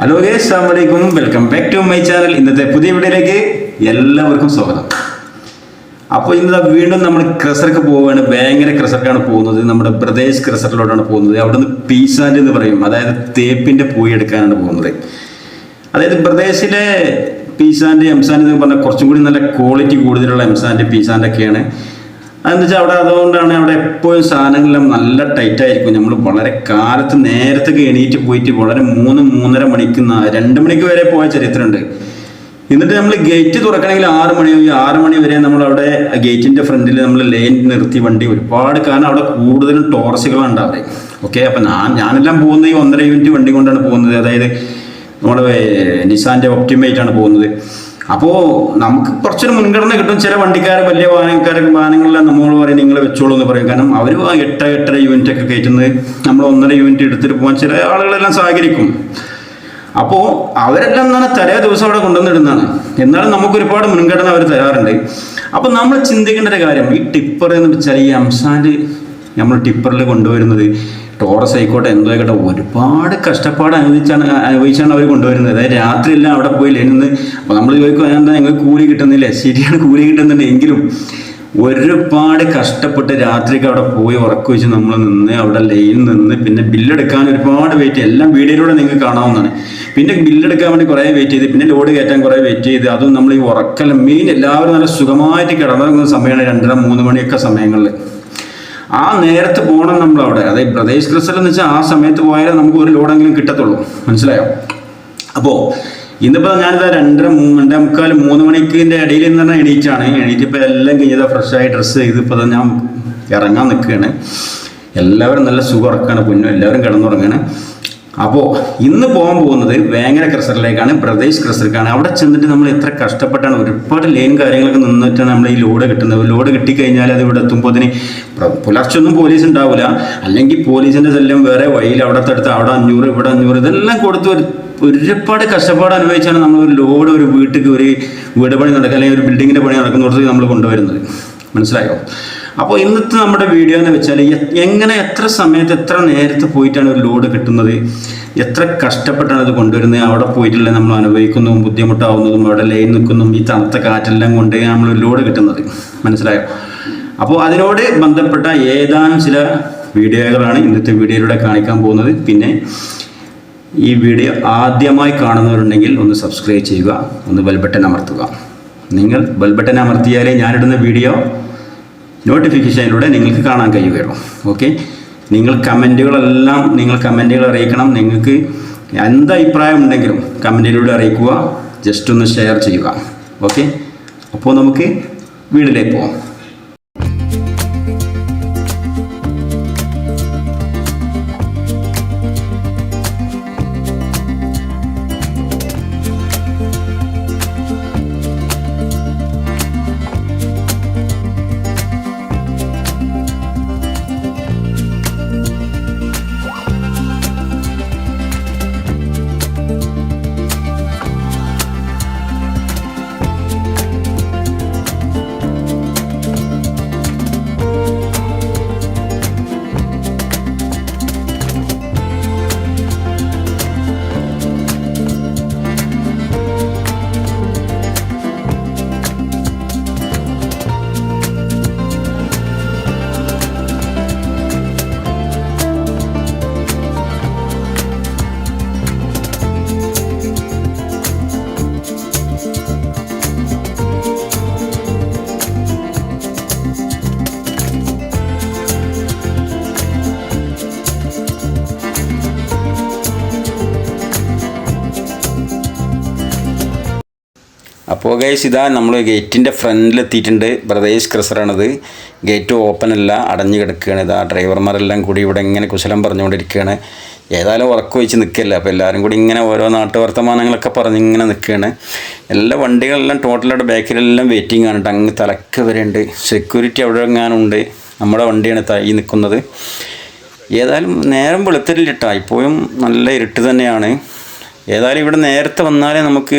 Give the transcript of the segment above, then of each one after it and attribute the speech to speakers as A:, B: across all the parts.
A: Hello guys, അസ്സലാമു അലൈക്കും. Welcome back to my channel. ഇന്നത്തെ പുതിയ വീഡിയോയിലേക്ക് എല്ലാവർക്കും സ്വാഗതം. അപ്പോൾ ഇന്ന് വീണ്ടും നമ്മൾ ക്രസർക്ക് പോവുകയാണ്. ഭയങ്കര ക്രസർക്കാണ് പോകുന്നത്. നമ്മുടെ പ്രദേശ് ക്രസറിലോട്ടാണ് പോകുന്നത്. അവിടെ നിന്ന് പീസാൻഡ് എന്ന് പറയും, അതായത് തേപ്പിൻ്റെ പൂയി എടുക്കാനാണ് പോകുന്നത്. അതായത് പ്രദേശിലെ പീസാൻഡ് എംസാൻഡ് എന്ന് പറഞ്ഞാൽ കുറച്ചും കൂടി നല്ല ക്വാളിറ്റി കൂടുതലുള്ള എംസാൻഡ് പീസാൻഡൊക്കെയാണ്. അതെന്ന് വെച്ചാൽ അതുകൊണ്ടാണ് അവിടെ എപ്പോഴും സാധനങ്ങളെല്ലാം നല്ല ടൈറ്റ് ആയിരിക്കും. നമ്മൾ വളരെ കാലത്ത് നേരത്തൊക്കെ എണീറ്റ് പോയിട്ട് വളരെ 3-3:30 മണിക്ക് 2 മണിക്ക് വരെ പോയ ചരിത്രമുണ്ട്. എന്നിട്ട് നമ്മൾ ഗേറ്റ് തുറക്കണമെങ്കിൽ 6 മണി 6 മണി വരെ നമ്മൾ അവിടെ ഗേറ്റിൻ്റെ ഫ്രണ്ടിൽ നമ്മൾ ലൈൻ നിർത്തി വണ്ടി ഒരുപാട്, കാരണം അവിടെ കൂടുതലും ടോറസുകളാണ് ഉണ്ടാവുക. ഓക്കെ, അപ്പം ഞാനെല്ലാം പോകുന്നത് ഈ 1.5 യൂണിറ്റ് വണ്ടി കൊണ്ടാണ് പോകുന്നത്. അതായത് നമ്മുടെ നിസാൻ്റെ ഒപ്റ്റിമേറ്റാണ് പോകുന്നത്. അപ്പോൾ നമുക്ക് കുറച്ചൊരു മുൻഗണന കിട്ടും. ചില വണ്ടിക്കാർ വലിയ വാഹനങ്ങളെല്ലാം നമ്മൾ പറയും നിങ്ങൾ വെച്ചോളൂ എന്ന് പറയും. കാരണം അവർ 8.5 യൂണിറ്റ് ഒക്കെ കയറ്റുന്നത് നമ്മൾ 1.5 യൂണിറ്റ് എടുത്തിട്ട് പോകാൻ ചില ആളുകളെല്ലാം സഹകരിക്കും. അപ്പോൾ അവരെല്ലാം തന്നെ തലേ ദിവസം അവിടെ കൊണ്ടുവന്നിടുന്നതാണ്. എന്നാലും നമുക്ക് ഒരുപാട് മുൻഗണന അവർ തരാറുണ്ട്. അപ്പോൾ നമ്മൾ ചിന്തിക്കേണ്ട ഒരു കാര്യം, ഈ ടിപ്പർ എന്ന് വെച്ചാൽ ഈ എംസാൻഡ് നമ്മൾ ടിപ്പറിൽ കൊണ്ടുവരുന്നത് ടോറസ് ആയിക്കോട്ടെ എന്തോ ആയിക്കോട്ടെ ഒരുപാട് കഷ്ടപ്പാട് അനുഭവിച്ചാണ് അവർ കൊണ്ടുവരുന്നത്. അതായത് രാത്രിയെല്ലാം അവിടെ പോയി ലൈനിന്ന്. അപ്പോൾ നമ്മൾ ചോദിക്കും എന്താ ഞങ്ങൾക്ക് കൂലി കിട്ടുന്നില്ല. ശരിയാണ്, കൂലി കിട്ടുന്നുണ്ട്. എങ്കിലും ഒരുപാട് കഷ്ടപ്പെട്ട് രാത്രിക്ക് അവിടെ പോയി ഉറക്കം വെച്ച് നമ്മൾ നിന്ന് അവിടെ ലൈൻ നിന്ന് പിന്നെ ബില്ലെടുക്കാൻ ഒരുപാട് വെയിറ്റ് ചെയ്ത്, എല്ലാം വീഡിയോയിലൂടെ നിങ്ങൾക്ക് കാണാവുന്നതാണ്. പിന്നെ ബില്ലെടുക്കാൻ വേണ്ടി കുറേ വെയിറ്റ് ചെയ്ത്, പിന്നെ ലോഡ് കയറ്റാൻ കുറേ വെയിറ്റ് ചെയ്ത്, അതും നമ്മൾ ഈ ഉറക്കെല്ലാം മെയിൻ എല്ലാവരും നല്ല സുഖമായിട്ട് കിടന്നിറങ്ങുന്ന സമയമാണ് 2:30-3 മണിയൊക്കെ സമയങ്ങളിൽ. ആ നേരത്ത് പോകണം നമ്മളവിടെ. അതായത് പ്രദേശ് ക്രസൽ എന്ന് വെച്ചാൽ ആ സമയത്ത് പോയാലേ നമുക്ക് ഒരു ലോഡെങ്കിലും കിട്ടത്തുള്ളൂ. മനസ്സിലായോ? അപ്പോൾ ഇന്നിപ്പോൾ ഞാനിതാ 2:30-2:45-3 മണിക്കിൻ്റെ ഇടയിൽ നിന്ന് തന്നെ എണീറ്റിപ്പോൾ എല്ലാം കഴിഞ്ഞതാ ഫ്രഷായി ഡ്രസ്സ് ചെയ്ത് ഇപ്പോൾ ഞാൻ ഇറങ്ങാൻ നിൽക്കുകയാണ്. എല്ലാവരും നല്ല സുഖം ഉറക്കാണ്, പൊന്നും എല്ലാവരും കിടന്നുറങ്ങാണ്. അപ്പോൾ ഇന്ന് പോകാൻ പോകുന്നത് വേങ്ങര ക്രസറിലേക്കാണ്, പ്രദേശ് ക്രസറിലേക്കാണ്. അവിടെ ചെന്നിട്ട് നമ്മൾ എത്ര കഷ്ടപ്പെട്ടാണ് ഒരുപാട് ലൈൻ കാര്യങ്ങളൊക്കെ നിന്നിട്ടാണ് നമ്മൾ ഈ ലോഡ് കിട്ടുന്നത്. ലോഡ് കിട്ടിക്കഴിഞ്ഞാൽ അത് ഇവിടെ എത്തുമ്പോഴത്തേന് പുലർച്ചൊന്നും പോലീസ് ഉണ്ടാവില്ല. അല്ലെങ്കിൽ പോലീസിൻ്റെ ശല്യം വേറെ വഴിയിൽ അവിടത്തെ അടുത്ത് അവിടെ 500 ഇവിടെ 500 ഇതെല്ലാം കൊടുത്ത് ഒരുപാട് കഷ്ടപ്പാട് അനുഭവിച്ചാണ് നമ്മൾ ഒരു ലോഡ് ഒരു വീട്ടിലേക്ക് ഒരു വീട് പണി നടക്കുക അല്ലെങ്കിൽ ഒരു ബിൽഡിങ്ങിൻ്റെ പണി നടക്കുന്നിടത്ത് നമ്മൾ കൊണ്ടുവരുന്നത്. മനസ്സിലായോ? അപ്പോൾ ഇന്നത്തെ നമ്മുടെ വീഡിയോ എന്ന് വെച്ചാൽ എങ്ങനെ എത്ര സമയത്ത് എത്ര നേരത്തെ പോയിട്ടാണ് ഒരു ലോഡ് കിട്ടുന്നത്, എത്ര കഷ്ടപ്പെട്ടാണ് ഇത് കൊണ്ടുവരുന്നത്, അവിടെ പോയിട്ടുള്ള നമ്മൾ അനുഭവിക്കുന്നതും ബുദ്ധിമുട്ടാവുന്നതും അവിടെ ലൈൻ നിൽക്കുന്നതും ഈ തണുത്ത കാറ്റെല്ലാം കൊണ്ട് നമ്മൾ ലോഡ് കിട്ടുന്നത്. മനസ്സിലായോ? അപ്പോൾ അതിനോട് ബന്ധപ്പെട്ട ഏതാനും ചില വീഡിയോകളാണ് ഇന്നത്തെ വീഡിയോയിലൂടെ കാണിക്കാൻ പോകുന്നത്. പിന്നെ ഈ വീഡിയോ ആദ്യമായി കാണുന്നവരുണ്ടെങ്കിൽ ഒന്ന് സബ്സ്ക്രൈബ് ചെയ്യുക, ഒന്ന് ബെൽ ബട്ടൺ അമർത്തുക. നിങ്ങൾ ബെൽ ബട്ടൺ അമർത്തിയാലേ ഞാനിടുന്ന വീഡിയോ നോട്ടിഫിക്കേഷനിലൂടെ നിങ്ങൾക്ക് കാണാൻ കഴിയുകയുള്ളൂ. ഓക്കെ, നിങ്ങൾ കമൻറ്റുകൾ അറിയിക്കണം. നിങ്ങൾക്ക് എന്ത് അഭിപ്രായം ഉണ്ടെങ്കിലും കമൻറ്റിലൂടെ അറിയിക്കുക, ജസ്റ്റ് ഒന്ന് ഷെയർ ചെയ്യുക. ഓക്കെ, അപ്പോൾ നമുക്ക് വീഡിയോയിലേക്ക് പോകാം. അപ്പോൾ ഗൈസ്, ഇതാ നമ്മൾ ഗേറ്റിൻ്റെ ഫ്രണ്ടിലെത്തിയിട്ടുണ്ട്. പ്രദേശ് ക്രസറാണത്. ഗേറ്റ് ഓപ്പൺ അല്ല, അടഞ്ഞു കിടക്കുകയാണ്. ഇതാ ഡ്രൈവർമാരെല്ലാം കൂടി ഇവിടെ ഇങ്ങനെ കുശലം പറഞ്ഞുകൊണ്ടിരിക്കുകയാണ്. ഏതായാലും ഉറക്കം വെച്ച് നിൽക്കില്ല. അപ്പോൾ എല്ലാവരും കൂടി ഇങ്ങനെ ഓരോ നാട്ടു വർത്തമാനങ്ങളൊക്കെ പറഞ്ഞ് ഇങ്ങനെ നിൽക്കുകയാണ്. എല്ലാ വണ്ടികളെല്ലാം ടോട്ടലായിട്ട് ബാക്കിലെല്ലാം വെയിറ്റിംഗ് ആണ്. അങ്ങ് തലക്ക് വരെ ഉണ്ട്. സെക്യൂരിറ്റി അവിടെ എങ്ങാനുണ്ട്. നമ്മുടെ വണ്ടിയാണ് ഈ നിൽക്കുന്നത്. ഏതായാലും നേരം വെളുത്തില്ല കേട്ടോ, ഇപ്പോഴും നല്ല ഇരുട്ട് തന്നെയാണ്. ഏതായാലും ഇവിടെ നേരത്തെ വന്നാലേ നമുക്ക്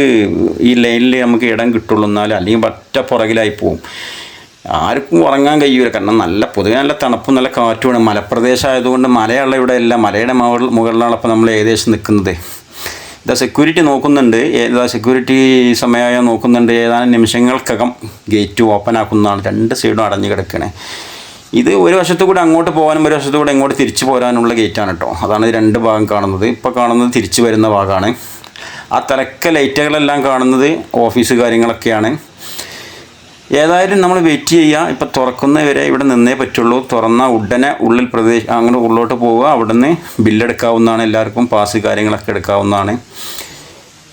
A: ഈ ലൈനിൽ നമുക്ക് ഇടം കിട്ടുള്ളൂ. എന്നാലും അല്ലെങ്കിൽ പറ്റ പുറകിലായി പോവും. ആർക്കും ഉറങ്ങാൻ കഴിയൂല. കാരണം പൊതുവെ നല്ല തണുപ്പും നല്ല കാറ്റുമാണ്. മലപ്രദേശം ആയതുകൊണ്ട് മലയുള്ള ഇവിടെ അല്ല, മലയുടെ മുകളിലാണ് അപ്പോൾ നമ്മൾ ഏകദേശം നിൽക്കുന്നത്. ഇതാ സെക്യൂരിറ്റി നോക്കുന്നുണ്ട്, ഏതാ സെക്യൂരിറ്റി സമയമായ നോക്കുന്നുണ്ട്. ഏതാനും നിമിഷങ്ങൾക്കകം ഗേറ്റ് ഓപ്പൺ ആക്കുന്നതാണ്. രണ്ട് സൈഡും അടഞ്ഞു കിടക്കണേ. ഇത് ഒരു വശത്തു കൂടെ അങ്ങോട്ട് പോകാനും ഒരു വശത്തു കൂടെ ഇങ്ങോട്ട് തിരിച്ചു പോരാനുള്ള ഗേറ്റാണ് കേട്ടോ. അതാണ് രണ്ട് ഭാഗം കാണുന്നത്. ഇപ്പോൾ കാണുന്നത് തിരിച്ചു വരുന്ന ഭാഗമാണ്. ആ തലക്ക ലൈറ്റുകളെല്ലാം കാണുന്നത് ഓഫീസ് കാര്യങ്ങളൊക്കെയാണ്. ഏതായാലും നമ്മൾ വെയിറ്റ് ചെയ്യുക. ഇപ്പോൾ തുറക്കുന്നവരെ ഇവിടെ നിന്നേ പറ്റുള്ളൂ. തുറന്ന ഉടനെ ഉള്ളിൽ അങ്ങനെ ഉള്ളോട്ട് പോവുക. അവിടെ നിന്ന് ബില്ലെടുക്കാവുന്നതാണ്. എല്ലാവർക്കും പാസ് കാര്യങ്ങളൊക്കെ എടുക്കാവുന്നതാണ്.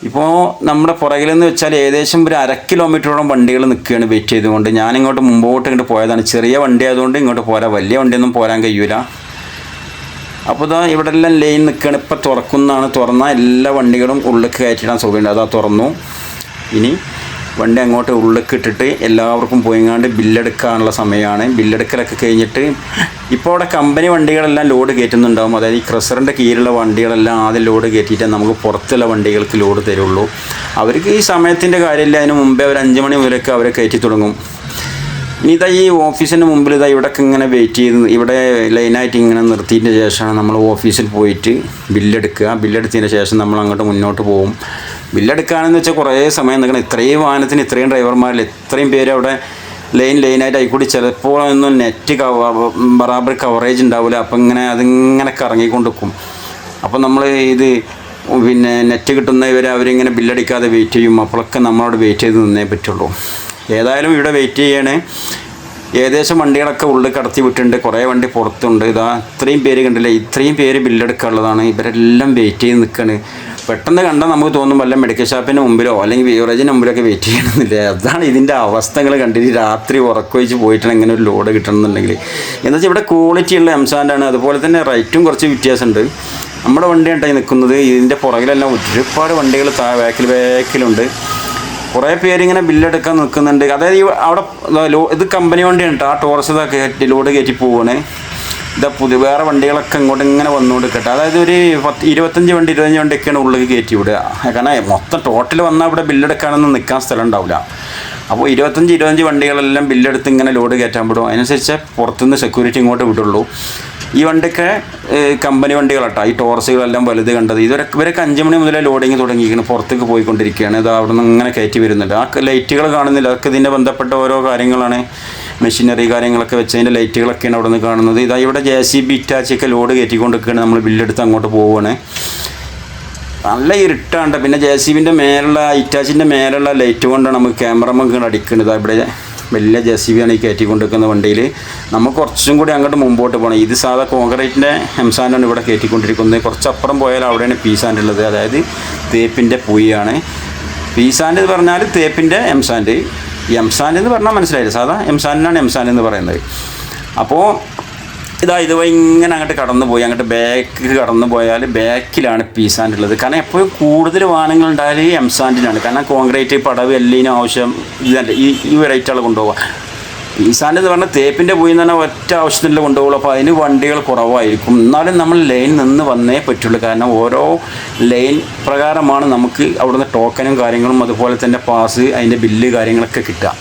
A: ഇപ്പോൾ നമ്മുടെ പുറകിൽ നിന്ന് വെച്ചാൽ ഏകദേശം ഒരു 1/2 കിലോമീറ്ററോളം വണ്ടികൾ നിൽക്കുകയാണ് വെയിറ്റ് ചെയ്തുകൊണ്ട്. ഞാനിങ്ങോട്ട് മുമ്പോട്ട് ഇങ്ങോട്ട് പോയതാണ്. ചെറിയ വണ്ടി ആയതുകൊണ്ട് ഇങ്ങോട്ട് പോരാ, വലിയ വണ്ടിയൊന്നും പോരാൻ കഴിയൂല. അപ്പോൾ ഇതാ ഇവിടെ എല്ലാം ലൈൻ നിൽക്കുകയാണ്. ഇപ്പോൾ തുറക്കുന്നതാണ്. തുറന്നാൽ എല്ലാ വണ്ടികളും ഉള്ളിലേക്ക് കയറ്റിടാൻ സൗകര്യമുണ്ട്. അതാ തുറന്നു. ഇനി വണ്ടി അങ്ങോട്ട് ഉള്ളിലേക്ക് ഇട്ടിട്ട് എല്ലാവർക്കും പോയിങ്ങാണ്ട് ബില്ലെടുക്കാനുള്ള സമയമാണ്. ബില്ലെടുക്കലൊക്കെ കഴിഞ്ഞിട്ട് ഇപ്പോൾ അവിടെ കമ്പനി വണ്ടികളെല്ലാം ലോഡ് കയറ്റുന്നുണ്ടാകും. അതായത് ഈ ക്രസറിൻ്റെ കീഴിലുള്ള വണ്ടികളെല്ലാം ആദ്യം ലോഡ് കയറ്റിയിട്ട് നമുക്ക് പുറത്തുള്ള വണ്ടികൾക്ക് ലോഡ് തരുള്ളൂ. അവർക്ക് ഈ സമയത്തിൻ്റെ കാര്യമില്ല. അതിന് മുമ്പേ ഒരു 5 മണി മുതലൊക്കെ അവരെ കയറ്റി തുടങ്ങും. ഇനി ഇതാ ഈ ഓഫീസിൻ്റെ മുമ്പിൽ ഇതാ ഇവിടെയൊക്കെ ഇങ്ങനെ വെയിറ്റ് ചെയ്ത് ഇവിടെ ലൈനായിട്ട് ഇങ്ങനെ നിർത്തിയതിന് ശേഷമാണ് നമ്മൾ ഓഫീസിൽ പോയിട്ട് ബില്ലെടുക്കുക. ബില്ലെടുത്തതിന് ശേഷം നമ്മൾ അങ്ങോട്ട് മുന്നോട്ട് പോകും. ബില്ലെടുക്കുകയാണെന്ന് വെച്ചാൽ കുറേ സമയം നിൽക്കണം. ഇത്രയും വാഹനത്തിന് ഇത്രയും ഡ്രൈവർമാരിൽ ഇത്രയും പേര് അവിടെ ലൈനായിട്ട് ആയിക്കൂടി ചിലപ്പോൾ ഒന്നും നെറ്റ് ബറാബർ കവറേജ് ഉണ്ടാവില്ല. അപ്പം ഇങ്ങനെ അതിങ്ങനെ കറങ്ങിക്കൊണ്ട് നിൽക്കും. അപ്പം നമ്മൾ ഇത് പിന്നെ നെറ്റ് കിട്ടുന്നവരെ അവരിങ്ങനെ ബില്ലടിക്കാതെ വെയിറ്റ് ചെയ്യും. അപ്പോഴൊക്കെ നമ്മളവിടെ വെയിറ്റ് ചെയ്ത് നിന്നേ പറ്റുള്ളൂ. ഏതായാലും ഇവിടെ വെയിറ്റ് ചെയ്യണേ. ഏകദേശം വണ്ടികളൊക്കെ ഉള്ളിൽ കടത്തി വിട്ടിട്ടുണ്ട്. കുറേ വണ്ടി പുറത്തുണ്ട്. ഇതാ ഇത്രയും പേര് കണ്ടില്ലേ, ഇത്രയും പേര് ബില്ലെടുക്കാനുള്ളതാണ്. ഇവരെല്ലാം വെയിറ്റ് ചെയ്ത് നിൽക്കുകയാണ്. പെട്ടെന്ന് കണ്ടാൽ നമുക്ക് തോന്നും വല്ല മെഡിക്കൽ ഷോപ്പിന് മുമ്പിലോ അല്ലെങ്കിൽ ബീവറേജിന് മുമ്പിലൊക്കെ വെയിറ്റ് ചെയ്യണമെന്നില്ല. അതാണ് ഇതിൻ്റെ അവസ്ഥകൾ കണ്ടിട്ട് രാത്രി ഉറക്കൊഴിച്ച് പോയിട്ടാണ് ഇങ്ങനെ ഒരു ലോഡ് കിട്ടണമെന്നുണ്ടെങ്കിൽ. എന്താ വെച്ചാൽ ഇവിടെ ക്വാളിറ്റി ഉള്ള എംസാൻഡാണ്. അതുപോലെ തന്നെ റേറ്റും കുറച്ച് വ്യത്യാസമുണ്ട്. നമ്മുടെ വണ്ടി ഉണ്ടായി നിൽക്കുന്നത്. ഇതിൻ്റെ പുറകിലെല്ലാം ഒരുപാട് വണ്ടികൾ ബാക്കിലുണ്ട്. കുറേ പേരിങ്ങനെ ബില്ലെടുക്കാൻ നിൽക്കുന്നുണ്ട്. അതായത് അവിടെ ഇത് കമ്പനി വണ്ടിയാണ് കേട്ടോ. ആ ടോറസ് ഇതൊക്കെ ലോഡ് കയറ്റി പോവുകയാണ്. ഇതാ വേറെ വണ്ടികളൊക്കെ ഇങ്ങോട്ട് ഇങ്ങനെ വന്നുകൊണ്ട് കേട്ടോ. അതായത് ഒരു 25 വണ്ടിയൊക്കെയാണ് ഉള്ളിൽ കയറ്റി വിടുക. കാരണം മൊത്തം ടോട്ടൽ വന്നാൽ ഇവിടെ ബില്ലെടുക്കാനൊന്നും നിൽക്കാൻ സ്ഥലം ഉണ്ടാവില്ല. അപ്പോൾ 25 വണ്ടികളെല്ലാം ബില്ലെടുത്ത് ഇങ്ങനെ ലോഡ് കയറ്റാൻ വിടും. അതിനനുസരിച്ച് പുറത്തുനിന്ന് സെക്യൂരിറ്റി ഇങ്ങോട്ട് വിടുള്ളൂ. ഈ വണ്ടിയൊക്കെ കമ്പനി വണ്ടികളാട്ടോ. ഈ ടോറസുകളെല്ലാം വലുത് കണ്ടത്. ഇവരൊക്കെ 5 മണി മുതലേ ലോഡിങ് തുടങ്ങിയിരിക്കുന്നു. പുറത്തേക്ക് പോയിക്കൊണ്ടിരിക്കുകയാണ്. ഇത് അവിടെ നിന്ന് ഇങ്ങനെ കയറ്റി വരുന്നുണ്ട്. ആ ലൈറ്റുകൾ കാണുന്നില്ല. അതൊക്കെ ഇതിൻ്റെ ബന്ധപ്പെട്ട ഓരോ കാര്യങ്ങളാണ്. മെഷീനറി കാര്യങ്ങളൊക്കെ വെച്ചതിൻ്റെ ലൈറ്റുകളൊക്കെയാണ് അവിടെ നിന്ന് കാണുന്നത്. ഇതാ ഇവിടെ JCB ഇറ്റാച്ചിയൊക്കെ ലോഡ് കയറ്റിക്കൊണ്ടിരിക്കുകയാണ്. നമ്മൾ ബില്ലെടുത്ത് അങ്ങോട്ട് പോവുകയാണ്. നല്ല ഇരുട്ടാണ്ട്. പിന്നെ JCBൻ്റെ മേലുള്ള ഇറ്റാച്ചിൻ്റെ മേലുള്ള ലൈറ്റ് കൊണ്ടാണ് നമുക്ക് ക്യാമറമൊക്കെ അടിക്കുന്നത്. ഇവിടെ വലിയ JCB ആണ് ഈ കയറ്റിക്കൊണ്ടിരിക്കുന്ന വണ്ടിയിൽ. നമുക്ക് കുറച്ചും കൂടി അങ്ങോട്ട് മുമ്പോട്ട് പോകണം. ഇത് സാധാ കോൺക്രീറ്റിൻ്റെ എംസാൻഡാണ് ഇവിടെ കയറ്റിക്കൊണ്ടിരിക്കുന്നത്. കുറച്ചപ്പുറം പോയാൽ അവിടെയാണ് പീസാൻഡ് ഉള്ളത്. അതായത് തേപ്പിൻ്റെ പൂയാണ്. പീസാൻഡ് എന്ന് പറഞ്ഞാൽ തേപ്പിൻ്റെ എംസാൻഡ്. എംസാൻഡ് എന്ന് പറഞ്ഞാൽ മനസ്സിലായില്ല. സാധാ എംസാൻഡിനാണ് എംസാൻഡ് എന്ന് പറയുന്നത്. അപ്പോൾ ഇതുവഴി ഇങ്ങനെ അങ്ങോട്ട് കടന്നു പോയി അങ്ങോട്ട് ബാക്കിൽ കടന്നു പോയാൽ ബാക്കിലാണ് പീസാൻഡ് ഉള്ളത്. കാരണം എപ്പോഴും കൂടുതൽ വാഹനങ്ങൾ ഉണ്ടായാൽ ഈ എംസാൻഡിനാണ്. കാരണം കോൺക്രീറ്റ് പടവ് എല്ലിനും ആവശ്യം ഇതല്ല ഈ വെറൈറ്റികൾ കൊണ്ടുപോകാം. പീസാൻഡ് എന്ന് പറഞ്ഞാൽ തേപ്പിൻ്റെ പോയി എന്ന് പറഞ്ഞാൽ ഒറ്റ ആവശ്യത്തിനുള്ള കൊണ്ടുപോകുള്ളൂ. അപ്പോൾ അതിന് വണ്ടികൾ കുറവായിരിക്കും. എന്നാലും നമ്മൾ ലൈൻ നിന്ന് വന്നേ പറ്റുള്ളൂ. കാരണം ഓരോ ലൈൻ പ്രകാരമാണ് നമുക്ക് അവിടുന്ന് ടോക്കനും കാര്യങ്ങളും അതുപോലെ തന്നെ പാസ് അതിൻ്റെ ബില്ല് കാര്യങ്ങളൊക്കെ കിട്ടുക.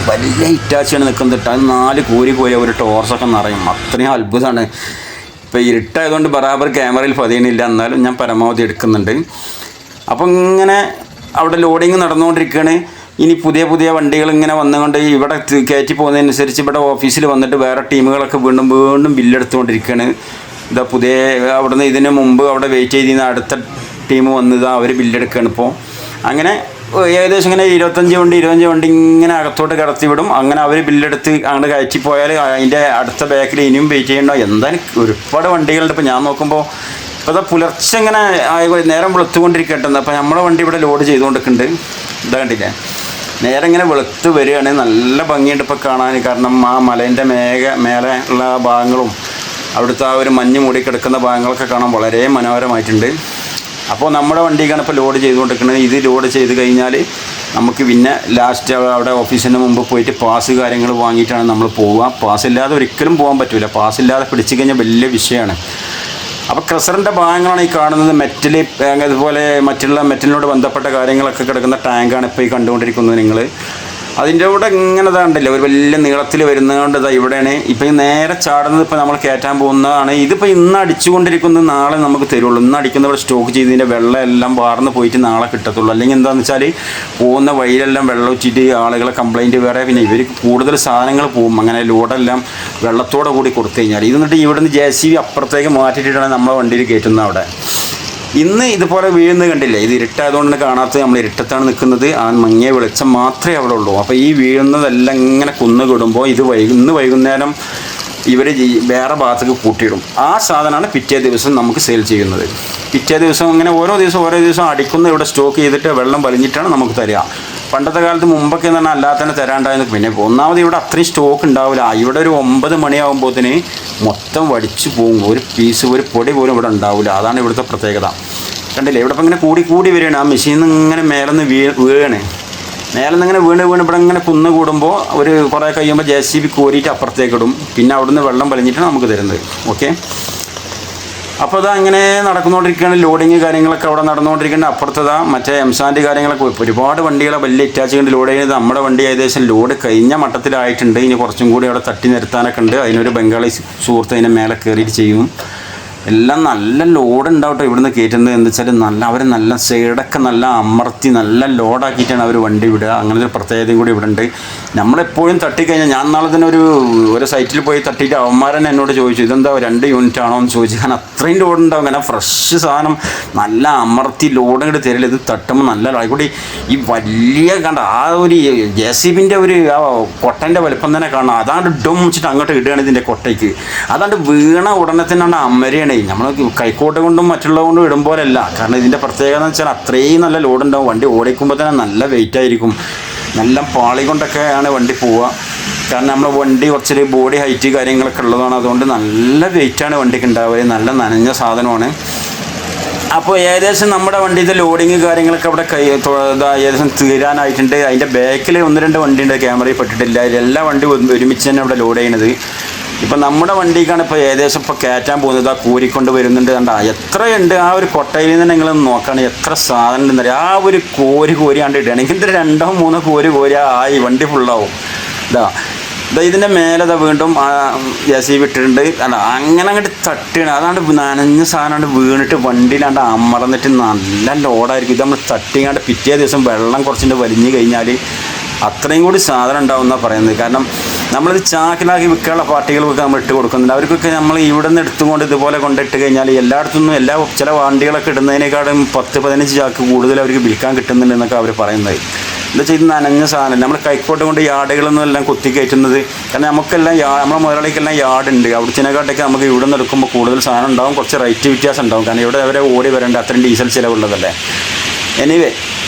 A: വലിയ ഇറ്റാച്ചിയാണ് നിൽക്കുന്നത്. അത് 4 കോരി പോയ ഒരു ടോർച്ചൊക്കെ നിറയും. അത്രയും അത്ഭുതമാണ്. ഇപ്പോൾ ഇരുട്ടായതുകൊണ്ട് ബറാബർ ക്യാമറയിൽ പതിയണില്ല. എന്നാലും ഞാൻ പരമാവധി എടുക്കുന്നുണ്ട്. അപ്പം ഇങ്ങനെ അവിടെ ലോഡിങ് നടന്നുകൊണ്ടിരിക്കുകയാണ്. ഇനി പുതിയ വണ്ടികൾ ഇങ്ങനെ വന്നുകൊണ്ട് ഇവിടെ കയറ്റി പോകുന്നതിനനുസരിച്ച് ഇവിടെ ഓഫീസിൽ വന്നിട്ട് വേറെ ടീമുകളൊക്കെ വീണ്ടും ബില്ലെടുത്തുകൊണ്ടിരിക്കുകയാണ്. ഇതാ അവിടുന്ന് ഇതിന് മുമ്പ് അവിടെ വെയിറ്റ് ചെയ്തിരുന്ന അടുത്ത ടീം വന്നതാ അവർ ബില്ലെടുക്കുകയാണ് ഇപ്പോൾ. അങ്ങനെ ഏകദേശം ഇങ്ങനെ 25 വണ്ടി ഇങ്ങനെ അകത്തോട്ട് കടത്തി വിടും. അങ്ങനെ അവർ ബില്ലെടുത്ത് അങ്ങോട്ട് കയറ്റി പോയാൽ അതിൻ്റെ അടുത്ത ബാക്കിൽ ഇനിയും വെയിറ്റ് ചെയ്യണ്ടോ. എന്തായാലും ഒരുപാട് വണ്ടികളുണ്ട്. ഇപ്പോൾ ഞാൻ നോക്കുമ്പോൾ ഇപ്പോൾ പുലർച്ചെ ഇങ്ങനെ നേരം വെളുത്തുകൊണ്ടിരിക്കട്ടെ. അപ്പോൾ നമ്മുടെ വണ്ടി ഇവിടെ ലോഡ് ചെയ്തുകൊണ്ടിരിക്കുന്നുണ്ട്. ഇതാ കണ്ടില്ലേ, നേരെ ഇങ്ങനെ വെളുത്ത് വരികയാണ്. നല്ല ഭംഗിയുണ്ട് ഇപ്പോൾ കാണാൻ. കാരണം ആ മലേൻ്റെ മേലെ ഉള്ള ഭാഗങ്ങളും അവിടുത്തെ ആ ഒരു മഞ്ഞ് മൂടി കിടക്കുന്ന ഭാഗങ്ങളൊക്കെ കാണാൻ വളരെ മനോഹരമായിട്ടുണ്ട്. അപ്പോൾ നമ്മുടെ വണ്ടിക്കാണ് ഇപ്പോൾ ലോഡ് ചെയ്തുകൊണ്ടിരിക്കുന്നത്. ഇത് ലോഡ് ചെയ്ത് കഴിഞ്ഞാൽ നമുക്ക് പിന്നെ ലാസ്റ്റ് അവിടെ ഓഫീസിന് മുമ്പ് പോയിട്ട് പാസ് കാര്യങ്ങൾ വാങ്ങിയിട്ടാണ് നമ്മൾ പോവുക. പാസ്സില്ലാതെ ഒരിക്കലും പോകാൻ പറ്റില്ല. പാസ്സില്ലാതെ പിടിച്ചു കഴിഞ്ഞാൽ വലിയ വിഷയമാണ്. അപ്പോൾ ക്രസറിൻ്റെ ഭാഗങ്ങളാണ് ഈ കാണുന്നത്. മെറ്റൽ അതുപോലെ മറ്റുള്ള മെറ്റലിനോട് ബന്ധപ്പെട്ട കാര്യങ്ങളൊക്കെ കിടക്കുന്ന ടാങ്കാണ് ഇപ്പോൾ ഈ കണ്ടുകൊണ്ടിരിക്കുന്നത് നിങ്ങൾ. അതിൻ്റെ കൂടെ ഇങ്ങനെ ഇതാണ്ടല്ലോ ഒരു വലിയ നീളത്തിൽ വരുന്നതുകൊണ്ട് ഇതാ ഇവിടെയാണ് ഇപ്പം നേരെ ചാടുന്നത്. ഇപ്പോൾ നമ്മൾ കയറ്റാൻ പോകുന്നതാണ്. ഇതിപ്പോൾ ഇന്ന് അടിച്ചുകൊണ്ടിരിക്കുന്നത് നാളെ നമുക്ക് തരുള്ളൂ. ഇന്ന് അടിക്കുന്ന ഇവിടെ സ്റ്റോക്ക് ചെയ്തതിൻ്റെ വെള്ളം എല്ലാം വാർന്ന് പോയിട്ട് നാളെ കിട്ടത്തുള്ളൂ. അല്ലെങ്കിൽ എന്താണെന്ന് വെച്ചാൽ പോകുന്ന വഴിയിലെല്ലാം വെള്ളം വെച്ചിട്ട് ആളുകളെ കംപ്ലയിൻറ്റ് വേറെ, പിന്നെ ഇവർ കൂടുതൽ സാധനങ്ങൾ പോകും. അങ്ങനെ ലോഡെല്ലാം വെള്ളത്തോടെ കൂടി കൊടുത്തു കഴിഞ്ഞാൽ ഇത് എന്നിട്ട് ഇവിടുന്ന് JCB അപ്പുറത്തേക്ക് മാറ്റിയിട്ടാണ് നമ്മളെ വണ്ടിയിൽ കയറ്റുന്നത്. അവിടെ ഇന്ന് ഇതുപോലെ വീഴുന്നത് കണ്ടില്ലേ? ഇത് ഇരുട്ടായതുകൊണ്ട് കാണാത്തത്. നമ്മൾ ഇരുട്ടത്താണ് നിൽക്കുന്നത്. ആ മങ്ങിയ വെളിച്ചം മാത്രമേ അവിടെ ഉള്ളൂ. അപ്പോൾ ഈ വീഴുന്നതെല്ലാം ഇങ്ങനെ കുന്നുകിടുമ്പോൾ ഇത് ഇന്ന് വൈകുന്നേരം ഇവർ വേറെ ഭാഗത്തേക്ക് കൂട്ടിയിടും. ആ സാധനമാണ് പിറ്റേ ദിവസം നമുക്ക് സെയിൽ ചെയ്യുന്നത്. പിറ്റേ ദിവസം ഇങ്ങനെ ഓരോ ദിവസം അടിക്കുന്ന ഇവിടെ സ്റ്റോക്ക് ചെയ്തിട്ട് വെള്ളം വലിഞ്ഞിട്ടാണ് നമുക്ക് തരിക. പണ്ടത്തെ കാലത്ത് മുമ്പൊക്കെ എന്ന് പറഞ്ഞാൽ അല്ലാതെ തന്നെ തരാണ്ടായിരുന്നു. പിന്നെ ഒന്നാമത് ഇവിടെ അത്രയും സ്റ്റോക്ക് ഉണ്ടാവില്ല. ഇവിടെ ഒരു 9 മണിയാകുമ്പോഴത്തേന് മൊത്തം വടിച്ചു പോകും. ഒരു പീസ് ഒരു പൊടി പോലും ഇവിടെ ഉണ്ടാവില്ല. അതാണ് ഇവിടുത്തെ പ്രത്യേകത. കണ്ടില്ലേ? ഇവിടെ ഇപ്പം ഇങ്ങനെ കൂടി വരികയാണ്. ആ മെഷീനിൽ നിന്ന് ഇങ്ങനെ മേലെന്ന് വീഴാണ്. മേലെന്ന് ഇങ്ങനെ വീണ് ഇവിടെ ഇങ്ങനെ കുന്ന് കൂടുമ്പോൾ ഒരു കുറേ കഴിയുമ്പോൾ JCB കോരിയിട്ട് അപ്പുറത്തേക്ക് ഇടും. പിന്നെ അവിടുന്ന് വെള്ളം വലിഞ്ഞിട്ടാണ് നമുക്ക് തരുന്നത്. ഓക്കെ, അപ്പോൾ അത് അങ്ങനെ നടന്നുകൊണ്ടിരിക്കുകയാണ്. ലോഡിങ് കാര്യങ്ങളൊക്കെ അവിടെ നടന്നുകൊണ്ടിരിക്കുന്നുണ്ട്. അപ്പുറത്തതാ മറ്റേ എംസാൻഡ് കാര്യങ്ങളൊക്കെ ഒരുപാട് വണ്ടികളെ വലിയ അറ്റാച്ച്മെൻറ്റ് ലോഡ് ചെയ്യുന്നത്. നമ്മുടെ വണ്ടി ഏകദേശം ലോഡ് കഴിഞ്ഞ മട്ടത്തിലായിട്ടുണ്ട്. ഇനി കുറച്ചും കൂടി അവിടെ തട്ടി നിർത്താനൊക്കെ ഉണ്ട്. അതിനൊരു ബംഗാളി സുഹൃത്ത് അതിൻ്റെ മേലെ കയറിയിട്ട് ചെയ്യും. എല്ലാം നല്ല ലോഡ് ഉണ്ടാവട്ടെ ഇവിടുന്ന് കയറ്റുന്നത്. എന്താ വെച്ചാൽ അവർ നല്ല സൈഡൊക്കെ നല്ല അമർത്തി നല്ല ലോഡാക്കിയിട്ടാണ് അവർ വണ്ടി വിടുക. അങ്ങനത്തെ ഒരു പ്രത്യേകതയും കൂടി ഇവിടെ ഉണ്ട്. നമ്മളെപ്പോഴും തട്ടിക്കഴിഞ്ഞാൽ, ഞാൻ നാളെ തന്നെ ഒരു സൈറ്റിൽ പോയി തട്ടിയിട്ട് അവന്മാരെന്നെ എന്നോട് ചോദിച്ചു ഇതെന്താ 2 യൂണിറ്റ് ആണോ എന്ന് ചോദിച്ചു. കാരണം അത്രയും ലോഡ് ഉണ്ടാവും. കാരണം ഫ്രഷ് സാധനം നല്ല അമർത്തി ലോഡ് ഇങ്ങോട്ട് തരില്ല. ഇത് തട്ടുമ്പോൾ നല്ല ആയിക്കൂടി ഈ വലിയ കണ്ട ആ ഒരു JCBൻ്റെ ഒരു ആ കൊട്ടൻ്റെ വലുപ്പം തന്നെ കാണാം. അതാണ്ട് ഡും വെച്ചിട്ട് അങ്ങോട്ട് ഇടുകയാണ് ഇതിൻ്റെ കൊട്ടയ്ക്ക്. അതാണ്ട് വീണ ഉടനെ തന്നെ അമരയാണ്. നമ്മൾ കൈക്കോട്ട് കൊണ്ടും മറ്റുള്ളത് കൊണ്ടും ഇടും പോലെയല്ല. കാരണം ഇതിൻ്റെ പ്രത്യേകത എന്ന് വെച്ചാൽ അത്രയും നല്ല ലോഡ് ഉണ്ടാവും. വണ്ടി ഓടിക്കുമ്പോൾ തന്നെ നല്ല വെയിറ്റ് ആയിരിക്കും. നല്ല പാളി കൊണ്ടൊക്കെയാണ് വണ്ടി പോവുക. കാരണം നമ്മളെ വണ്ടി കുറച്ചൊരു ബോഡി ഹൈറ്റ് കാര്യങ്ങളൊക്കെ ഉള്ളതാണ്. അതുകൊണ്ട് നല്ല വെയിറ്റാണ് വണ്ടിക്ക് ഉണ്ടാവുക. നല്ല നനഞ്ഞ സാധനമാണ്. അപ്പോൾ ഏകദേശം നമ്മുടെ വണ്ടിയുടെ ലോഡിങ് കാര്യങ്ങളൊക്കെ അവിടെ ഏകദേശം തീരാനായിട്ടുണ്ട്. അതിൻ്റെ ബാക്കിൽ 1-2 വണ്ടിയുണ്ട് ക്യാമറയിൽ പെട്ടിട്ടില്ല. എല്ലാ വണ്ടി ഒരുമിച്ച് തന്നെ അവിടെ ലോഡ് ചെയ്യുന്നത്. ഇപ്പം നമ്മുടെ വണ്ടിക്കാണ് ഇപ്പോൾ ഏകദേശം ഇപ്പോൾ കയറ്റാൻ പോകുന്നത്. ആ കൂരിക്കൊണ്ട് വരുന്നുണ്ട്. കണ്ട എത്രയുണ്ട് ആ ഒരു കൊട്ടയിൽ നിന്ന് നിങ്ങൾ നോക്കുകയാണെങ്കിൽ എത്ര സാധനം ഉണ്ടെന്ന്. ആ ഒരു കോരിയാണ്ട് ഇടുകയാണെങ്കിൽ ഇത് 2-3 കോരി ആയി വണ്ടി ഫുള്ളാവും. ഇതിൻ്റെ മേലെ വീണ്ടും JCB ഇട്ടിട്ടുണ്ട്. അല്ല അങ്ങനെ അങ്ങോട്ട് തട്ടിയാണ്. അതാണ്ട് നനഞ്ഞ സാധനം വീണിട്ട് വണ്ടിയിലാണ്ട് അമർന്നിട്ട് നല്ല ലോഡായിരിക്കും. ഇത് നമ്മൾ തട്ടിങ്ങാണ്ട് പിറ്റേ ദിവസം വെള്ളം കുറച്ചിട്ട് വലിഞ്ഞു കഴിഞ്ഞാൽ അത്രയും കൂടി സാധനം ഉണ്ടാവും എന്നാണ് പറയുന്നത്. കാരണം നമ്മളിത് ചാക്കിലാക്കി വിൽക്കാനുള്ള പാർട്ടികൾക്കൊക്കെ നമ്മൾ ഇട്ട് കൊടുക്കുന്നുണ്ട്. അവർക്കൊക്കെ നമ്മൾ ഇവിടെ നിന്ന് എടുത്തുകൊണ്ട് ഇതുപോലെ കൊണ്ടിട്ട് കഴിഞ്ഞാൽ എല്ലായിടത്തുനിന്നും ചില വണ്ടികളൊക്കെ ഇടുന്നതിനേക്കാളും 10-15 ചാക്ക് കൂടുതൽ അവർക്ക് വിൽക്കാൻ കിട്ടുന്നുണ്ട് എന്നൊക്കെ അവർ പറയുന്നത്. എന്താ വെച്ചാൽ ഇത് നനഞ്ഞ സാധനം നമ്മൾ കൈക്കോട്ട് കൊണ്ട് യാർഡുകളൊന്നും എല്ലാം കുത്തി കയറ്റുന്നത്. കാരണം നമുക്കെല്ലാം നമ്മളെ മുതലാളിക്കെല്ലാം യാർഡുണ്ട്. അവിടുത്തേക്കാട്ടൊക്കെ നമുക്ക് ഇവിടെ നിന്ന് എടുക്കുമ്പോൾ കൂടുതൽ സാധനം ഉണ്ടാവും. കുറച്ച് റേറ്റ് വ്യത്യാസം ഉണ്ടാവും. കാരണം ഇവിടെ അവരെ ഓടി വരേണ്ട അത്രയും ഡീസൽ ചിലവുള്ളതല്ലേ. എനിവേ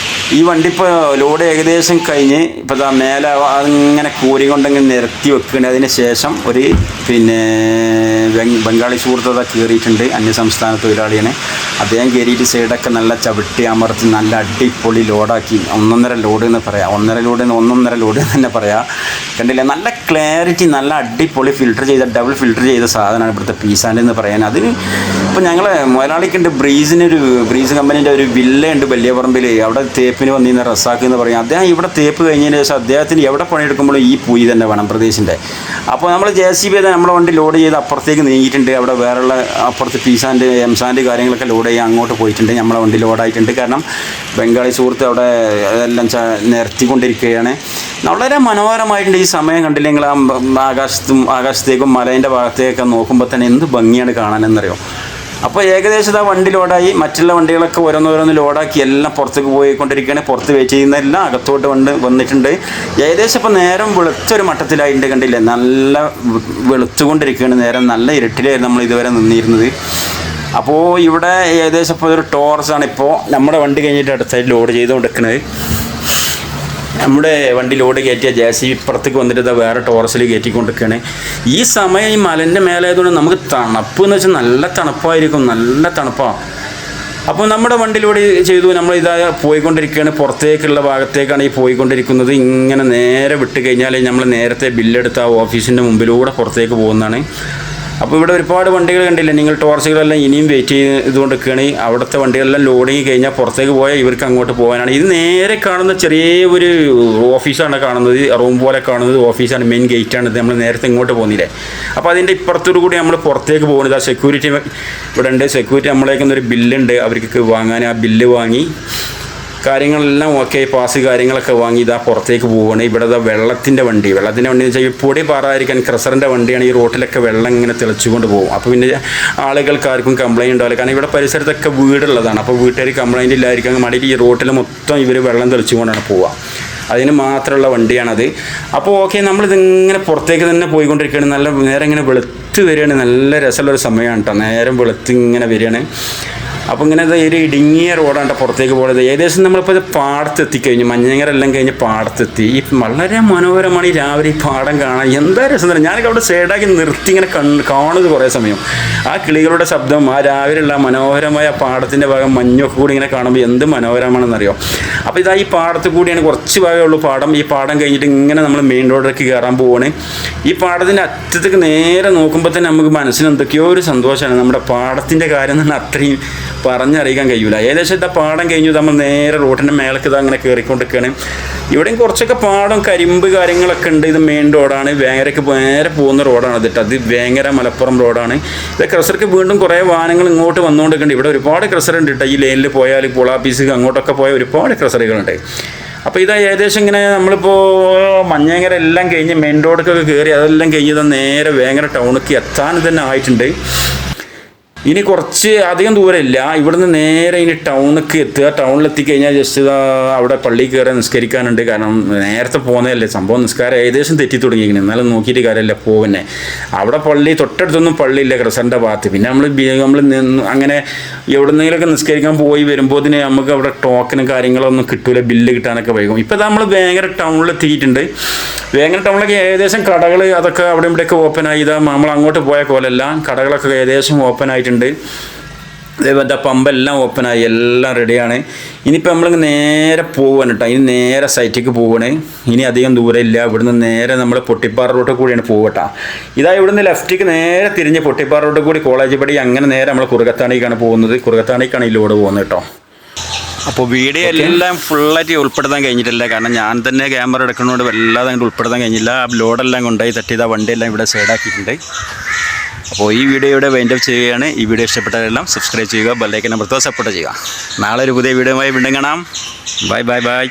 A: ഈ വണ്ടി ഇപ്പോൾ ലോഡ് ഏകദേശം കഴിഞ്ഞ് ഇപ്പോൾ മേലെ അങ്ങനെ കൂരി കൊണ്ടെങ്കിൽ നിരത്തി വെക്കുന്നുണ്ട്. അതിന് ശേഷം ഒരു ബംഗാളി സുഹൃത്ത് കയറിയിട്ടുണ്ട്. അന്യസംസ്ഥാന തൊഴിലാളിയാണ്. അദ്ദേഹം കയറിയിട്ട് സൈഡൊക്കെ നല്ല ചവിട്ടി അമർത്തി നല്ല അടിപൊളി ലോഡാക്കി. 1.5 ലോഡ് എന്ന് പറയാം. 1.5 ലോഡ് തന്നെ പറയാം. കണ്ടില്ല? നല്ല ക്ലാരിറ്റി, നല്ല അടിപൊളി ഡബിൾ ഫിൽറ്റർ ചെയ്ത സാധനമാണ് ഇവിടുത്തെ പീസാൻ്റെ എന്ന് പറയാൻ. അതിന് ഇപ്പോൾ ഞങ്ങൾ മുതലാളിക്കുണ്ട് ബ്രീസ് കമ്പനീൻ്റെ ഒരു വില്ലയുണ്ട് വലിയപറമ്പിൽ. അവിടെ തേപ്പിന് വന്നിരുന്ന റസാക്ക് എന്ന് പറയും. അദ്ദേഹം ഇവിടെ തേപ്പ് കഴിഞ്ഞതിന് ശേഷം അദ്ദേഹത്തിന് എവിടെ പണിയെടുക്കുമ്പോഴും ഈ പൂയി തന്നെ വേണം പ്രദേശിൻ്റെ. അപ്പോൾ നമ്മൾ JCB നമ്മളെ വണ്ടി ലോഡ് ചെയ്ത് അപ്പുറത്തേക്ക് നീങ്ങിയിട്ടുണ്ട്. അവിടെ വേറെയുള്ള അപ്പുറത്ത് പീസാൻ്റെ എംസാൻ്റെ കാര്യങ്ങളൊക്കെ ലോഡ് ചെയ്യാൻ അങ്ങോട്ട് പോയിട്ടുണ്ട്. നമ്മളെ വണ്ടി ലോഡായിട്ടുണ്ട്. കാരണം ബംഗാളി സുഹൃത്ത് അവിടെ അതെല്ലാം നിരത്തിക്കൊണ്ടിരിക്കുകയാണ്. വളരെ മനോഹരമായിട്ടുണ്ട് ഈ സമയം. കണ്ടില്ല നിങ്ങൾ? ആകാശത്തേക്കും മലേൻ്റെ ഭാഗത്തേക്കൊക്കെ നോക്കുമ്പോൾ തന്നെ എന്ത് ഭംഗിയാണ് കാണാനെന്നറിയോ. അപ്പോൾ ഏകദേശം ആ വണ്ടി ലോഡായി. മറ്റുള്ള വണ്ടികളൊക്കെ ഓരോന്നോരോന്ന് ലോഡാക്കി എല്ലാം പുറത്തേക്ക് പോയിക്കൊണ്ടിരിക്കുകയാണ്. പുറത്ത് വെയിറ്റ് ചെയ്യുന്ന എല്ലാം അകത്തോട്ട് വന്നിട്ടുണ്ട്. ഏകദേശം ഇപ്പോൾ നേരം വെളുത്തൊരു മട്ടത്തിലായിട്ടുണ്ട്. കണ്ടില്ലേ? നല്ല വെളുത്തുകൊണ്ടിരിക്കുകയാണ് നേരം. നല്ല ഇരുട്ടിലായിരുന്നു നമ്മൾ ഇതുവരെ നിന്നിരുന്നത്. അപ്പോൾ ഇവിടെ ഏകദേശം ഇപ്പോൾ ഒരു ടോറസാണ് ഇപ്പോൾ നമ്മുടെ വണ്ടി കഴിഞ്ഞിട്ട് അടുത്തായിട്ട് ലോഡ് ചെയ്തുകൊണ്ടിരിക്കുന്നത്. നമ്മുടെ വണ്ടി ലോഡ് കയറ്റിയ JCB ഇപ്പുറത്തേക്ക് വന്നിട്ട് വേറെ ടോറസിൽ കയറ്റിക്കൊണ്ടിരിക്കുകയാണ്. ഈ സമയം ഈ മലൻ്റെ മേലായതുകൊണ്ട് നമുക്ക് തണുപ്പ് എന്ന് വെച്ചാൽ നല്ല തണുപ്പായിരിക്കും. നല്ല തണുപ്പാണ്. അപ്പോൾ നമ്മുടെ വണ്ടി ലോഡ് ചെയ്തു. നമ്മൾ പോയിക്കൊണ്ടിരിക്കുകയാണ്. പുറത്തേക്കുള്ള ഭാഗത്തേക്കാണ് ഈ പോയിക്കൊണ്ടിരിക്കുന്നത്. ഇങ്ങനെ നേരെ വിട്ട് കഴിഞ്ഞാൽ നമ്മൾ നേരത്തെ ബില്ലെടുത്ത ആ ഓഫീസിൻ്റെ മുമ്പിലൂടെ പുറത്തേക്ക് പോകുന്നതാണ്. അപ്പോൾ ഇവിടെ ഒരുപാട് വണ്ടികൾ കണ്ടില്ല നിങ്ങൾ, ടോർച്ചുകളെല്ലാം ഇനിയും വെയിറ്റ് ചെയ്തുകൊണ്ടിരിക്കുകയാണ്. അവിടുത്തെ വണ്ടികളെല്ലാം ലോഡിങ് കഴിഞ്ഞാൽ പുറത്തേക്ക് പോയാൽ ഇവർക്ക് അങ്ങോട്ട് പോകാനാണ്. ഇത് നേരെ കാണുന്ന ചെറിയ ഒരു ഓഫീസാണ് കാണുന്നത്, റൂം പോലെ കാണുന്നത് ഓഫീസാണ്, മെയിൻ ഗേറ്റാണ്. ഇത് നമ്മൾ നേരത്തെ ഇങ്ങോട്ട് പോകുന്നില്ലേ. അപ്പോൾ അതിൻ്റെ ഇപ്പുറത്തോടു കൂടി നമ്മൾ പുറത്തേക്ക് പോകുന്നത്. ആ സെക്യൂരിറ്റി ഇവിടെ ഉണ്ട്. സെക്യൂരിറ്റി നമ്മളേക്കൊന്നൊരു ബില്ലുണ്ട് അവർക്ക് വാങ്ങാൻ. ആ ബില്ല് വാങ്ങി കാര്യങ്ങളെല്ലാം ഓക്കെ, പാസ് കാര്യങ്ങളൊക്കെ വാങ്ങി ഇതാ പുറത്തേക്ക് പോവുകയാണ്. ഇവിടെ വെള്ളത്തിൻ്റെ വണ്ടി എന്ന് വെച്ചാൽ ഈ പൊടി പാറാതിരിക്കാൻ ക്രസറിൻ്റെ വണ്ടിയാണ്. ഈ റോട്ടിലൊക്കെ വെള്ളം ഇങ്ങനെ തെളിച്ചുകൊണ്ട് പോകും. അപ്പോൾ പിന്നെ ആളുകൾക്ക് ആർക്കും കംപ്ലയിൻറ്റ് ഉണ്ടാവില്ല. കാരണം ഇവിടെ പരിസരത്തൊക്കെ വീടുള്ളതാണ്. അപ്പോൾ വീട്ടുകാർ കംപ്ലയിൻ്റ് ഇല്ലായിരിക്കാൻ വേണ്ടിയിട്ട് ഈ റോട്ടിൽ മൊത്തം ഇവർ വെള്ളം തെളിച്ചുകൊണ്ടാണ് പോവുക. അതിന് മാത്രമുള്ള വണ്ടിയാണത്. അപ്പോൾ ഓക്കെ, നമ്മളിതിങ്ങനെ പുറത്തേക്ക് തന്നെ പോയിക്കൊണ്ടിരിക്കുകയാണ്. നല്ല നേരെ ഇങ്ങനെ വെളുത്ത് വരികയാണ്. നല്ല രസമുള്ളൊരു സമയമാണ് കേട്ടോ. നേരം വെളുത്ത് ഇങ്ങനെ വരികയാണ്. അപ്പോൾ ഇങ്ങനെ ഒരു ഇടുങ്ങിയ റോഡാണ് പുറത്തേക്ക് പോകുന്നത്. ഏകദേശം നമ്മളിപ്പോൾ ഇത് പാടത്തെത്തിക്കഴിഞ്ഞു, മഞ്ഞങ്ങരെല്ലാം കഴിഞ്ഞ് പാടത്തെത്തി. ഈ വളരെ മനോഹരമാണ് ഈ രാവിലെ ഈ പാടം കാണാൻ. എന്താ രസം തന്നെ. ഞാനൊക്കെ അവിടെ സൈഡാക്കി നിർത്തി ഇങ്ങനെ കാണുന്നത് കുറേ സമയം. ആ കിളികളുടെ ശബ്ദം, ആ രാവിലെയുള്ള മനോഹരമായ പാടത്തിൻ്റെ ഭാഗം മഞ്ഞൊക്കെ കൂടി ഇങ്ങനെ കാണുമ്പോൾ എന്ത് മനോഹരമാണെന്നറിയോ. അപ്പോൾ ഇതാ ഈ പാടത്ത് കൂടിയാണ്, കുറച്ച് ഭാഗമേ ഉള്ളൂ പാടം. ഈ പാടം കഴിഞ്ഞിട്ട് ഇങ്ങനെ നമ്മൾ മെയിൻ റോഡിലേക്ക് കയറാൻ പോവാണ്. ഈ പാടത്തിൻ്റെ അറ്റത്തേക്ക് നേരെ നോക്കുമ്പോൾ തന്നെ നമുക്ക് മനസ്സിന് എന്തൊക്കെയോ ഒരു സന്തോഷമാണ്. നമ്മുടെ പാടത്തിൻ്റെ കാര്യം തന്നെ അത്രയും പറഞ്ഞറിയിക്കാൻ കഴിയില്ല. ഏകദേശം ഇതാ പാടം കഴിഞ്ഞു, നമ്മൾ നേരെ റോഡിൻ്റെ മേലേക്ക് ഇതാ അങ്ങനെ കയറിക്കൊണ്ടിരിക്കുകയാണ്. ഇവിടെയും കുറച്ചൊക്കെ പാടം കരിമ്പ് കാര്യങ്ങളൊക്കെ ഉണ്ട്. ഇത് മെയിൻ റോഡാണ്, വേങ്ങരയ്ക്ക് നേരെ പോകുന്ന റോഡാണ് ഇതിട്ട്. അത് വേങ്ങര മലപ്പുറം റോഡാണ്. ഇത് ക്രസർക്ക് വീണ്ടും കുറേ വാഹനങ്ങൾ ഇങ്ങോട്ട് വന്നുകൊണ്ടിരിക്കുന്നുണ്ട്. ഇവിടെ ഒരുപാട് ക്രസറുണ്ട് കേട്ടോ. ഈ ലൈനിൽ പോയാൽ പോളാപ്പീസ് അങ്ങോട്ടൊക്കെ പോയാൽ ഒരുപാട് ക്രസറുകളുണ്ട്. അപ്പോൾ ഇതാ ഏകദേശം ഇങ്ങനെ നമ്മളിപ്പോൾ മഞ്ഞങ്ങര എല്ലാം കഴിഞ്ഞ് മെയിൻ റോഡൊക്കെ കയറി അതെല്ലാം കഴിഞ്ഞ് നേരെ വേങ്ങര ടൗണിലേക്ക് എത്താൻ തന്നെ ആയിട്ടുണ്ട്. ഇനി കുറച്ച് അധികം ദൂരമില്ല. ഇവിടുന്ന് നേരെ ഇനി ടൗണിലേക്ക് എത്തുക. ടൗണിലെത്തിക്കഴിഞ്ഞാൽ ജസ്റ്റ് അവിടെ പള്ളിയിൽ കയറി നിസ്കരിക്കാനുണ്ട്. കാരണം നേരത്തെ പോകുന്നതല്ലേ, സംഭവം നിസ്കാരം ഏകദേശം തെറ്റി തുടങ്ങിയിരിക്കുന്നത്. എന്നാലും നോക്കിയിട്ട് കാര്യമില്ല പോകുന്നേ. അവിടെ പള്ളി തൊട്ടടുത്തൊന്നും പള്ളിയില്ല ക്രസറിൻ്റെ ഭാഗത്ത്. പിന്നെ നമ്മൾ അങ്ങനെ എവിടെന്നെങ്കിലുമൊക്കെ നിസ്കരിക്കാൻ പോയി വരുമ്പോൾ നമുക്ക് അവിടെ ടോക്കനും കാര്യങ്ങളൊന്നും കിട്ടൂല, ബില്ല് കിട്ടാനൊക്കെ വൈകും. ഇപ്പോൾ നമ്മൾ ഭയങ്കര ടൗണിലെത്തിയിട്ടുണ്ട്. വേങ്ങര ടൗണിലൊക്കെ ഏകദേശം കടകൾ അതൊക്കെ അവിടെ ഇവിടെയൊക്കെ ഓപ്പണായി. ഇതാ നമ്മൾ അങ്ങോട്ട് പോയ പോലെല്ല, കടകളൊക്കെ ഏകദേശം ഓപ്പൺ ആയിട്ടുണ്ട്. അതേപോലെ പമ്പെല്ലാം ഓപ്പണായി, എല്ലാം റെഡിയാണ്. ഇനിയിപ്പോൾ നമ്മൾ നേരെ പോവുകയാണ് കേട്ടോ. ഇനി നേരെ സൈറ്റിലേക്ക് പോവുകയാണ്. ഇനി അധികം ദൂരമില്ല. ഇവിടുന്ന് നേരെ നമ്മൾ പൊട്ടിപ്പാറ റോട്ടിൽ കൂടിയാണ് പോകട്ടോ. ഇതാ ഇവിടുന്ന് ലെഫ്റ്റിലേക്ക് നേരെ തിരിഞ്ഞ് പൊട്ടിപ്പാറ റോട്ടിൽ കൂടി കോളേജ് പടി അങ്ങനെ നേരെ നമ്മൾ കുറുകത്താണിക്കാണ് പോകുന്നത്. കുറുകത്താണിക്കാണ് ഈ ലോഡ് പോകുന്നത് കേട്ടോ. അപ്പോൾ വീഡിയോ എല്ലാം ഫുള്ളായിട്ട് ഉൾപ്പെടുത്താൻ കഴിഞ്ഞിട്ടില്ല. കാരണം ഞാൻ തന്നെ ക്യാമറ എടുക്കുന്നതുകൊണ്ട് വല്ലാതെ അങ്ങോട്ട് ഉൾപ്പെടുത്താൻ കഴിഞ്ഞില്ല. ആ ലോഡെല്ലാം കൊണ്ടുപോയി തട്ടിയത് വണ്ടിയെല്ലാം ഇവിടെ സൈഡാക്കിയിട്ടുണ്ട്. അപ്പോൾ ഈ വീഡിയോ ഇവിടെ വൈൻഡ് അപ്പ് ചെയ്യുകയാണ്. ഈ വീഡിയോ ഇഷ്ടപ്പെട്ടവരെല്ലാം സബ്സ്ക്രൈബ് ചെയ്യുക, ബെല്ലൈക്കൻ അമർത്തുക, സപ്പോർട്ട് ചെയ്യുക. നാളെ ഒരു പുതിയ വീഡിയോയുമായി വീണ്ടും കാണാം. Bye bye bye.